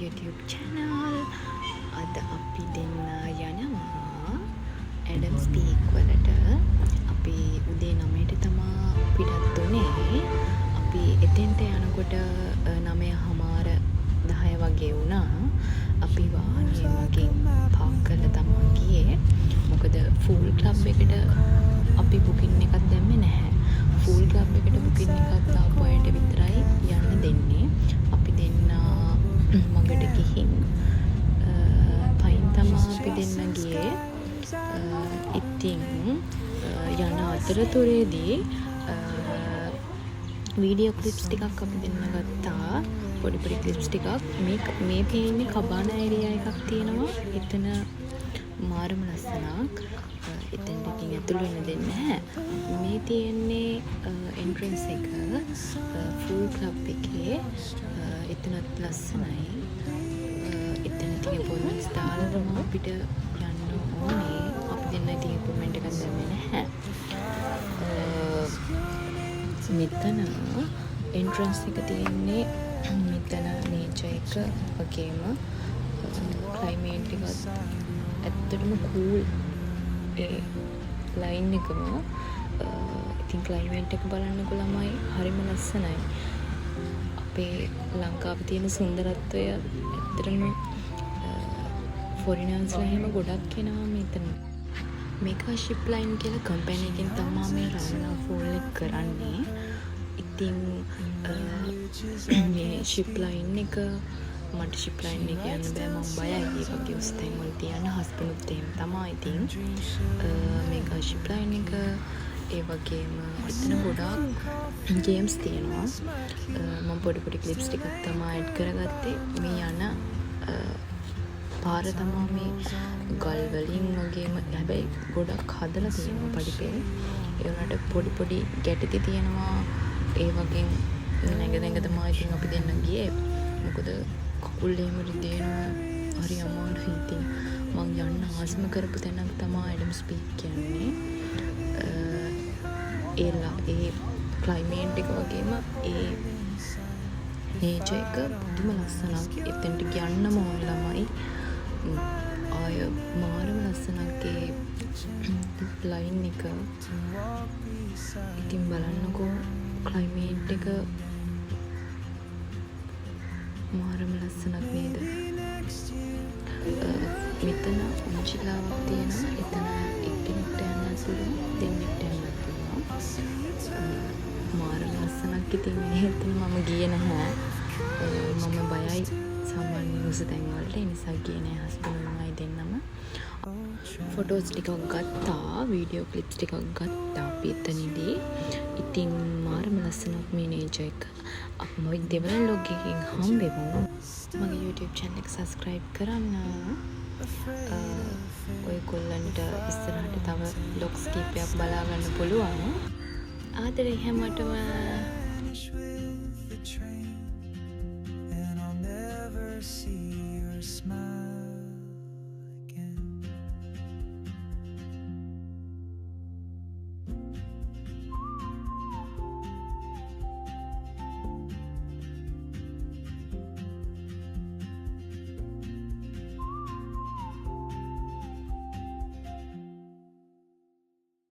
YouTube channel. අද අපි දෙන්න යනවා ඇඩම්ස් පීක් වලට. අපි උදේ 9ට තමා පිටත් වුණේ. අපි එතෙන්ට යනකොට 9:00 10 වගේ වුණා. අපි වාහනේ මගින් පාක් කරලා තමා ගියේ. මොකද ෆූල් ක්ලබ් එකට අපි බුකින් එකක් දැම්මේ නැහැ. ෆූල් ක්ලබ් එකට බුකින් එකක් දාපු අයට විතරයි යන්න දෙන්නේ. අපි දෙන්න මගට ගිහින් පයින් තමා අපි දෙන්න ගියේ. ඉතින් යන අතරතුරේදී වීඩියෝ ක්ලිප්ස් ටිකක් අපි දෙන්න ගත්තා. පොඩි ක්ලිප්ස් ටිකක්. මේ පේන්නේ කබාන ඒරියා එකක් තියෙනවා. එතන මාරම ලස්සනක්. එතෙන්ට ඉතින් ඇතුළු වෙන්න දෙන්නේ නැහැ. මේ තියෙන්නේ එන්ට්‍රන්ස් එක ෆූල් ක්ලබ් එකේ. එතනත් ලස්සනයි. එතන ඉතින් අපොයින්ට්මන්ට්ස් දාලා තමයි අපිට යන්න ඕනේ. අපි දෙන්න ඉතින් අපොයින්ට්මන්ට් එකක් දැම්මේ නැහැ. මෙතන එන්ට්‍රන්ස් එක තියෙන්නේ මෙතන නේචර් එක වගේම ක්ලයිමේට් එකත් ඇත්තටම කූල්. ඒ ලයින් එකම ඉතින් ක්ලයිමේට් එක බලන්නකො ළමයි හරිම ලස්සනයි. අපේ ලංකාවේ තියෙන සුන්දරත්වය ඇත්තටම ෆොරිනර්ස්ලා එහෙම ගොඩක් එනවා මෙතන. මේකා ෂිප් ලයින් කියලා කම්පැනි එකෙන් තමයි මේ රවුනා ෆෝල් එක කරන්නේ. ඉතින් මේ ෂිප් ලයින් එක මට ෂිප් ලයින් එක යන්න බෑ, මම බයයි. ඒ වගේ උස්තෙන් වල තියන හස්බන්ඩ්ත් එහෙම තමයි. ඉතින් මේකා ෂිප් ලයින් එක ඒ වගේම එතන ගොඩාක් ගේම්ස් තියෙනවා. මම පොඩි ක්ලිප්ස් ටිකක් තමයි ඇඩ් කරගත්තේ. මේ යන පාර තමයි මේ ගල් වලින් වගේම හැබැයි ගොඩක් හදලා තියෙනවා පඩිපේ. ඒ වුණාට පොඩි ගැටති තියෙනවා. ඒ වගේ නැග තමයි ඉතින් අපි දෙන්න ගියේ. මොකද කකුල් එහෙම රිදෙනවා. හරි අමාරුයි. ඉතින් මං යන්න ආසම කරපු තැනක් තමයි ඇඩම්ස් පීක් කියන්නේ. ඒ ක්ලයිමේට් එක වගේම ඒ නේචර් එක පුදුම ලස්සනක්. එතෙන්ට යන්නම ඕන ළමයි. ආය මාරම ලස්සනක් ඒ ලයින් එක. ඉතින් බලන්නකෝ ක්ලයිමේට් එක මාරම ලස්සනක් නේද? මෙතන උන්චිලාවක් තියෙනවා. එතන එක්කෙනෙක්ට යන්න පුළුවන්, දෙන්නෙක්ට යන්න පුළුවන්. මාරම ලස්සනක්. ඉතින් එතන මම ගියේ නැහැ. මම බයයි සාමාන්‍ය උස තැන් වලට. ඒ නිසා ගියේ නැහැ. හස්බන්ඩ්මයි දෙන්නම. ෆොටෝස් ටිකක් ගත්තා, වීඩියෝ ක්ලිප්ස් ටිකක් ගත්තා අපි එතනදී. ඉතින් මාරම ලස්සනක් මේ නේචර් එක. අපි මොයි දෙවන ලොග් එකකින් හම්බෙමු. මගේ YouTube channel එක subscribe කරන්න. ඔයගොල්ලන්ට ඉස්සරහට තව vlogs කීපයක් බලා ගන්න පුළුවන්. ආදරේ හැමෝටම. And I'll never see your smile.